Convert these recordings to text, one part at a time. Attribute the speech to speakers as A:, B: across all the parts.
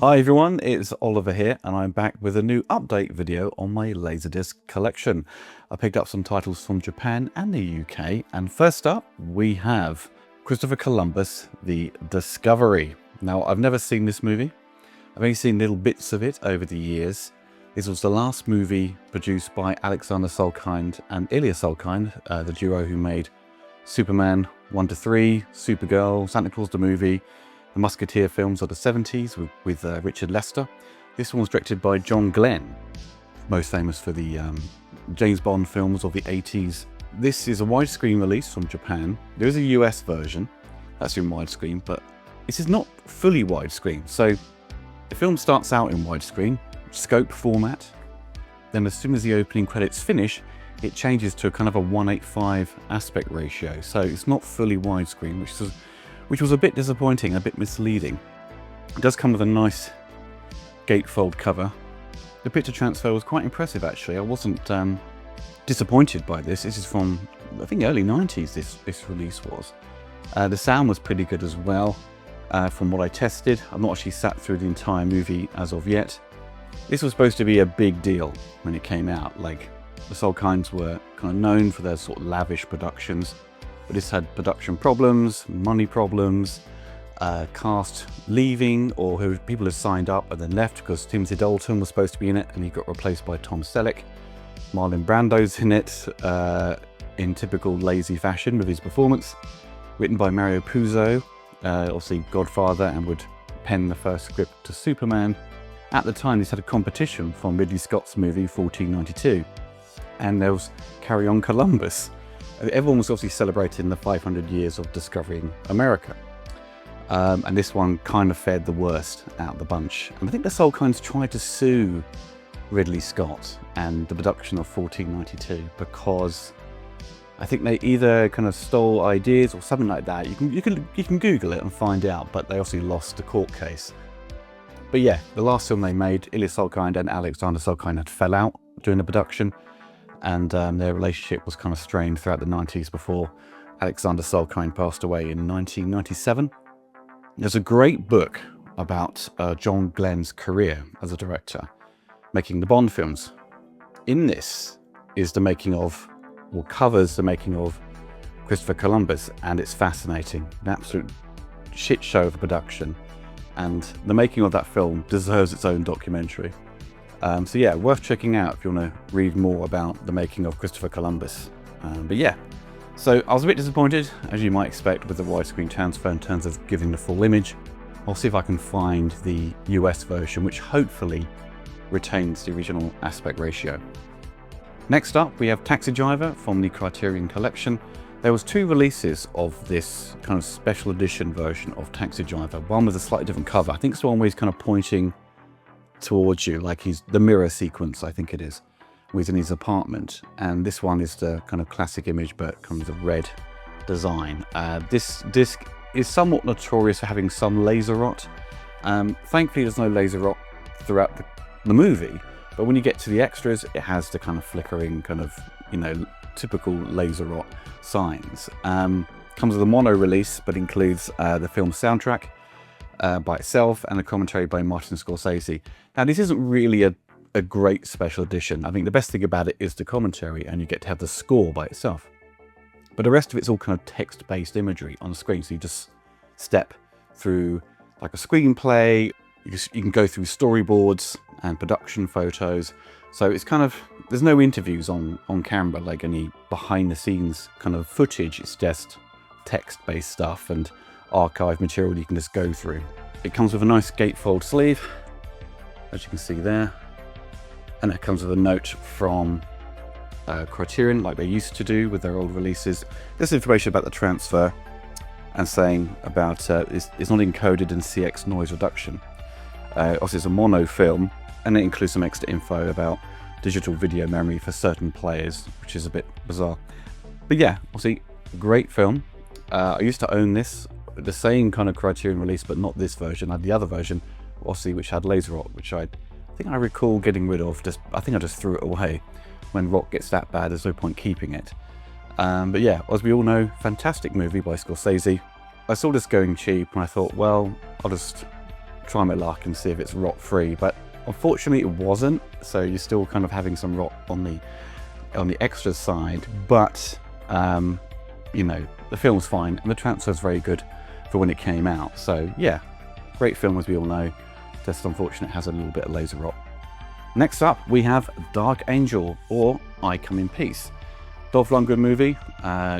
A: Hi everyone, it's Oliver here and I'm back with a new update video on my LaserDisc collection. I picked up some titles from Japan and the UK, and first up we have Christopher Columbus, The Discovery. Now, I've never seen this movie. I've only seen little bits of it over the years. This was the last movie produced by Alexander Salkind and Ilya Salkind, the duo who made Superman 1 to 3, Supergirl, Santa Claus the Movie, the Musketeer films of the 70s with Richard Lester. This one was directed by John Glenn, most famous for the James Bond films of the 80s. This is a widescreen release from Japan. There is a US version that's in widescreen, but this is not fully widescreen. So the film starts out in widescreen, scope format. Then as soon as the opening credits finish, it changes to a kind of a 1:8:5 aspect ratio. So it's not fully widescreen, which was a bit disappointing, a bit misleading. It does come with a nice gatefold cover. The picture transfer was quite impressive actually. I wasn't disappointed by this. This is from, I think, early 90s this release was. The sound was pretty good as well from what I tested. I've not actually sat through the entire movie as of yet. This was supposed to be a big deal when it came out. Like, the Salkinds were kind of known for their sort of lavish productions. But this had production problems, money problems, cast leaving, or people had signed up and then left because Timothy Dalton was supposed to be in it and he got replaced by Tom Selleck. Marlon Brando's in it in typical lazy fashion with his performance. Written by Mario Puzo, obviously Godfather, and would pen the first script to Superman. At the time, this had a competition from Ridley Scott's movie 1492, and there was Carry On Columbus. Everyone was obviously celebrating the 500 years of discovering America. And this one kind of fared the worst out of the bunch. And I think the Salkinds tried to sue Ridley Scott and the production of 1492 because I think they either kind of stole ideas or something like that. You can Google it and find out, but they obviously lost the court case. But yeah, the last film they made, Ilya Salkind and Alexander Salkind had fell out during the production. And their relationship was kind of strained throughout the 90s before Alexander Salkind passed away in 1997. There's a great book about John Glenn's career as a director, making the Bond films. In this is the making of, or covers the making of, Christopher Columbus, and it's fascinating. An absolute shit show of a production. And the making of that film deserves its own documentary. So yeah, worth checking out if you want to read more about the making of Christopher Columbus. But yeah, so I was a bit disappointed, as you might expect, with the widescreen transfer in terms of giving the full image. I'll see if I can find the US version, which hopefully retains the original aspect ratio. Next up, we have Taxi Driver from the Criterion Collection. There was 2 releases of this kind of special edition version of Taxi Driver. One with a slightly different cover. I think it's the one where he's kind of pointing towards you, like he's the mirror sequence, I think it is, where he's in his apartment. And this one is the kind of classic image, but comes with a red design. This disc is somewhat notorious for having some laser rot. Thankfully, there's no laser rot throughout the movie, but when you get to the extras, it has the kind of flickering, kind of, you know, typical laser rot signs. Comes with a mono release, but includes the film soundtrack by itself and a commentary by Martin Scorsese. Now, this isn't really a great special edition. I think the best thing about it is the commentary, and you get to have the score by itself. But the rest of it's all kind of text-based imagery on the screen, so you just step through like a screenplay. You can go through storyboards and production photos. So it's kind of, there's no interviews on camera, like any behind-the-scenes kind of footage. It's just text-based stuff and archive material you can just go through. It comes with a nice gatefold sleeve, as you can see there, and it comes with a note from Criterion, like they used to do with their old releases. There's information about the transfer and saying about it's not encoded in CX noise reduction. Also, it's a mono film, and it includes some extra info about digital video memory for certain players, which is a bit bizarre. But yeah, obviously, great film. I used to own this, the same kind of Criterion release, but not this version. I had the other version, obviously, which had laser rot, which I think I recall getting rid of. I think I just threw it away. When rot gets that bad, there's no point keeping it. But yeah, as we all know, fantastic movie by Scorsese. I saw this going cheap, and I thought, well, I'll just try my luck and see if it's rot free, but unfortunately it wasn't. So you're still kind of having some rot on the extra side, but you know, the film's fine and the transfer's very good for when it came out. So yeah, great film as we all know. Just unfortunate it has a little bit of laser rot. Next up we have Dark Angel, or I Come in Peace. Dolph Lundgren movie,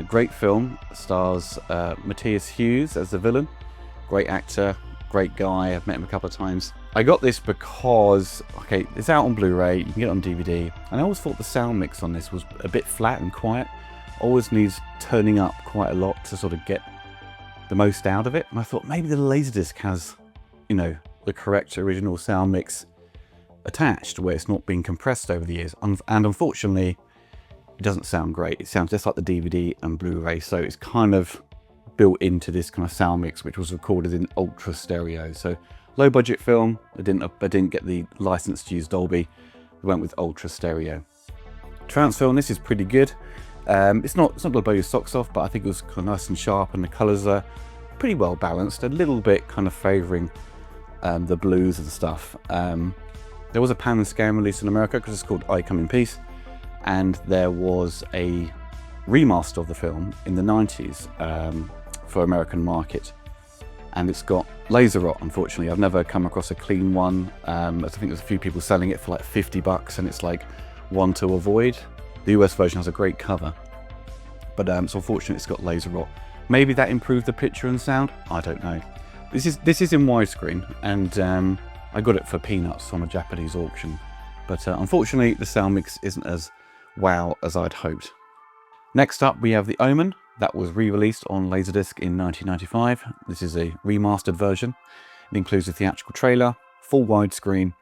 A: great film, stars Matthias Hughes as the villain. Great actor, great guy, I've met him a couple of times. I got this because, okay, it's out on Blu-ray, you can get it on DVD, and I always thought the sound mix on this was a bit flat and quiet. Always needs turning up quite a lot to sort of get the most out of it. And I thought maybe the LaserDisc has, you know, the correct original sound mix attached where it's not being compressed over the years. And unfortunately, it doesn't sound great. It sounds just like the DVD and Blu-ray, so it's kind of built into this kind of sound mix, which was recorded in ultra stereo. So low budget film. I didn't get the license to use Dolby. I went with ultra stereo. Transfer on this is pretty good. It's not going to blow your socks off, but I think it was kind of nice and sharp, and the colours are pretty well balanced. A little bit kind of favouring the blues and stuff. There was a pan and scan release in America because it's called I Come in Peace, and there was a remaster of the film in the 90s for American market, and it's got laser rot. Unfortunately, I've never come across a clean one. I think there's a few people selling it for like $50, and it's like one to avoid. The US version has a great cover, but so unfortunately it's got laser rot. Maybe that improved the picture and sound, I don't know. This is in widescreen, and I got it for peanuts from a Japanese auction, but unfortunately the sound mix isn't as wow as I'd hoped. Next up we have The Omen. That was re-released on LaserDisc in 1995. This is a remastered version. It includes a theatrical trailer, full widescreen,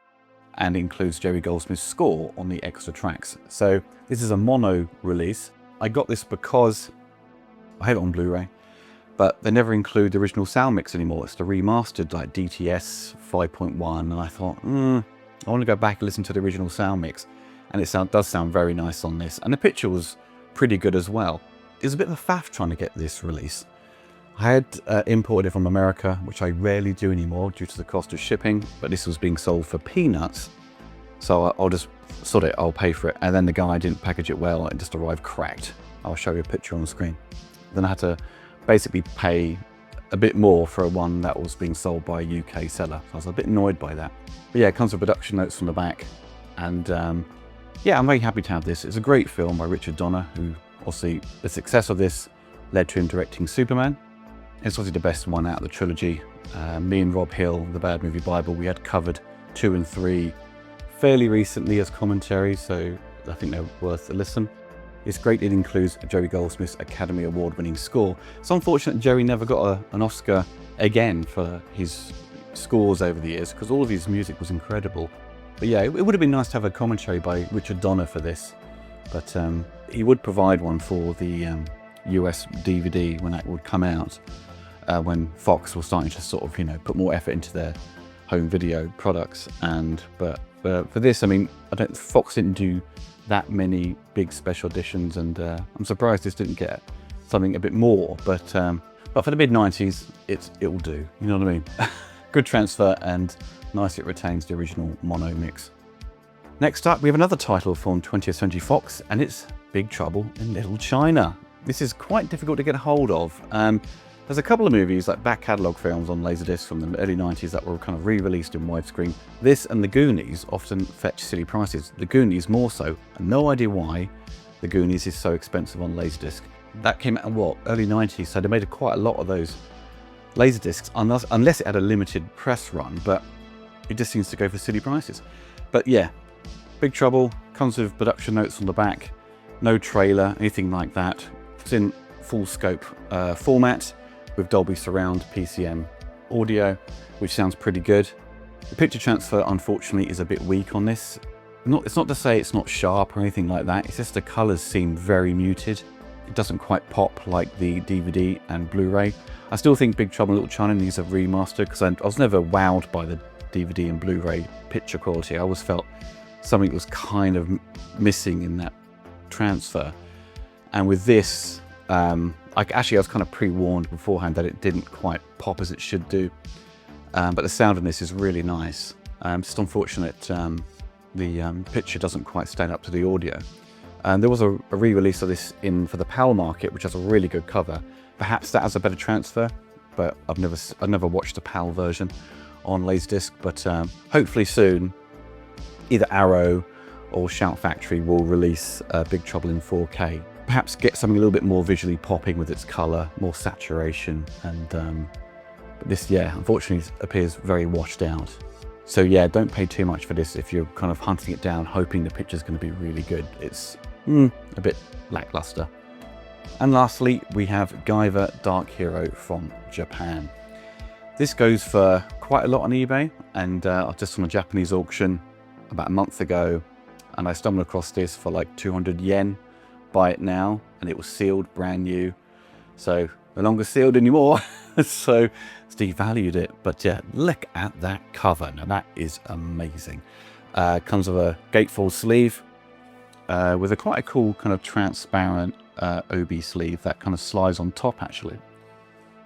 A: and includes Jerry Goldsmith's score on the extra tracks. So this is a mono release. I got this because I had it on Blu-ray, but they never include the original sound mix anymore. It's the remastered like DTS 5.1, and I thought, I want to go back and listen to the original sound mix, and it does sound very nice on this, and the picture was pretty good as well. It was a bit of a faff trying to get this release. I had imported it from America, which I rarely do anymore due to the cost of shipping, but this was being sold for peanuts, so I'll just sort it, I'll pay for it. And then the guy didn't package it well, it just arrived cracked. I'll show you a picture on the screen. Then I had to basically pay a bit more for one that was being sold by a UK seller. So I was a bit annoyed by that. But yeah, it comes with production notes from the back, and yeah, I'm very happy to have this. It's a great film by Richard Donner, who obviously the success of this led to him directing Superman. It's obviously the best one out of the trilogy. Me and Rob Hill, the Bad Movie Bible, we had covered 2 and 3 fairly recently as commentary, so I think they're worth a listen. It's great it includes Jerry Goldsmith's Academy Award winning score. It's unfortunate Jerry never got an Oscar again for his scores over the years, because all of his music was incredible. But yeah, it would have been nice to have a commentary by Richard Donner for this, but he would provide one for the US DVD when that would come out, when Fox was starting to sort of, you know, put more effort into their home video products. But for this, I mean, Fox didn't do that many big special editions, and I'm surprised this didn't get something a bit more. But for the mid-90s, it will do. You know what I mean? Good transfer, and nice it retains the original mono mix. Next up, we have another title from 20th Century Fox, and it's Big Trouble in Little China. This is quite difficult to get a hold of. There's a couple of movies, like back catalogue films on LaserDisc from the early 90s that were kind of re-released in widescreen. This and The Goonies often fetch silly prices. The Goonies more so, and no idea why The Goonies is so expensive on LaserDisc. That came out in what, early 90s, so they made quite a lot of those LaserDiscs, unless it had a limited press run, but it just seems to go for silly prices. But yeah, Big Trouble comes with production notes on the back, no trailer, anything like that. It's in full scope format with Dolby Surround PCM audio, which sounds pretty good. The picture transfer, unfortunately, is a bit weak on this. It's not to say it's not sharp or anything like that, it's just the colours seem very muted. It doesn't quite pop like the DVD and Blu-ray. I still think Big Trouble in Little China needs a remaster, because I was never wowed by the DVD and Blu-ray picture quality. I always felt something was kind of missing in that transfer. And with this, I was kind of pre-warned beforehand that it didn't quite pop as it should do. but the sound in this is really nice. Just unfortunate the picture doesn't quite stand up to the audio. And there was a re-release of this for the PAL market, which has a really good cover. Perhaps that has a better transfer, but I've never watched a PAL version on LaserDisc. But hopefully soon, either Arrow or Shout Factory will release Big Trouble in 4K. Perhaps get something a little bit more visually popping with its color, more saturation, and but this, yeah, unfortunately appears very washed out. So yeah, don't pay too much for this if you're kind of hunting it down, hoping the picture's going to be really good. It's a bit lackluster. And lastly, we have Guyver Dark Hero from Japan. This goes for quite a lot on eBay, and just on a Japanese auction about a month ago, and I stumbled across this for like 200 yen. Buy it now, and it was sealed, brand new. So no longer sealed anymore, so it's devalued it. But yeah, look at that cover. Now that is amazing. Comes with a gatefold sleeve with a quite a cool kind of transparent OB sleeve that kind of slides on top actually.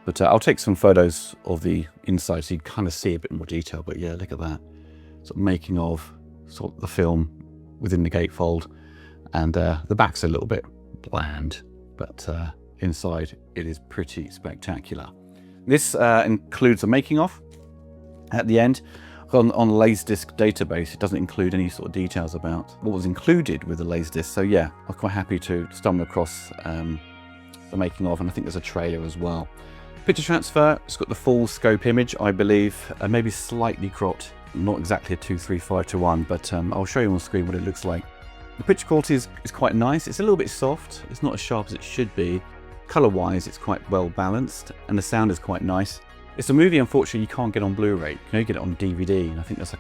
A: But I'll take some photos of the inside so you can kind of see a bit more detail. But yeah, look at that. Sort of making of sort of the film within the gatefold. And the back's a little bit bland, but inside it is pretty spectacular. This includes a making of at the end. On LaserDisc database, it doesn't include any sort of details about what was included with the LaserDisc. So yeah, I'm quite happy to stumble across the making of, and I think there's a trailer as well. Picture transfer, it's got the full scope image, I believe, maybe slightly cropped, not exactly a 2:3:5:1, but I'll show you on screen what it looks like. The picture quality is quite nice. It's a little bit soft. It's not as sharp as it should be. Color-wise, it's quite well balanced, and the sound is quite nice. It's a movie, unfortunately, you can't get on Blu-ray. You can only get it on DVD, and I think there's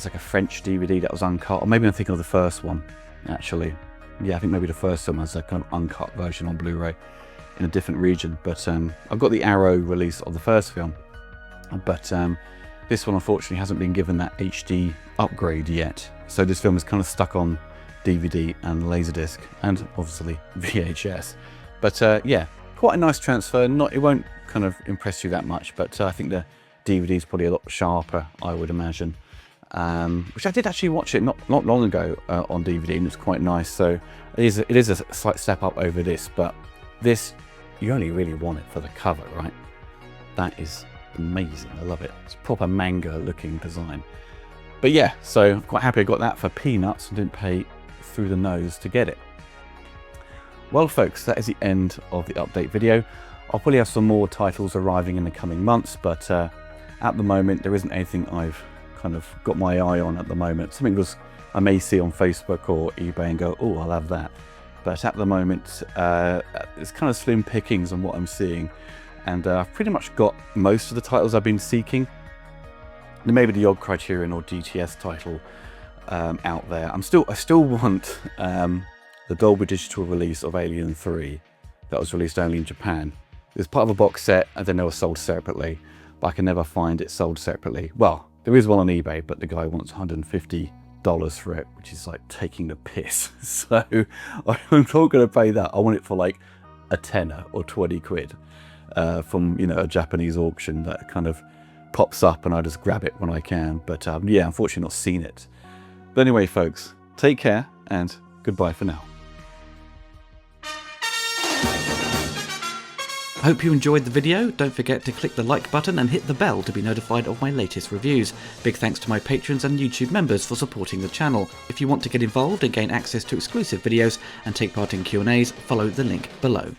A: like a French DVD that was uncut, or maybe I'm thinking of the first one, actually. Yeah, I think maybe the first one has a kind of uncut version on Blu-ray in a different region. But I've got the Arrow release of the first film, but this one unfortunately hasn't been given that HD upgrade yet. So this film is kind of stuck on DVD and LaserDisc, and obviously VHS. But yeah, quite a nice transfer. It won't kind of impress you that much, but I think the DVD is probably a lot sharper, I would imagine. Which I did actually watch it not long ago on DVD, and it's quite nice. So it is a slight step up over this, but this, you only really want it for the cover, right? That is amazing. I love it. It's a proper manga looking design. But yeah, so I'm quite happy I got that for peanuts and didn't pay through the nose to get it. Well folks, that is the end of the update video. I'll probably have some more titles arriving in the coming months, but at the moment there isn't anything I've kind of got my eye on at the moment. Something I may see on Facebook or eBay and go, oh, I'll have that. But at the moment, it's kind of slim pickings on what I'm seeing. And I've pretty much got most of the titles I've been seeking. There may be the odd Criterion or DTS title out there. I still want the Dolby Digital release of Alien 3 that was released only in Japan. It was part of a box set, and then they were sold separately, but I can never find it sold separately. Well, there is one on eBay, but the guy wants $150 for it, which is like taking the piss. So I'm not going to pay that. I want it for like a tenner or 20 quid from, you know, a Japanese auction that kind of pops up and I just grab it when I can. But yeah, unfortunately not seen it. But anyway, folks, take care and goodbye for now.
B: I hope you enjoyed the video. Don't forget to click the like button and hit the bell to be notified of my latest reviews. Big thanks to my patrons and YouTube members for supporting the channel. If you want to get involved and gain access to exclusive videos and take part in Q&As, follow the link below.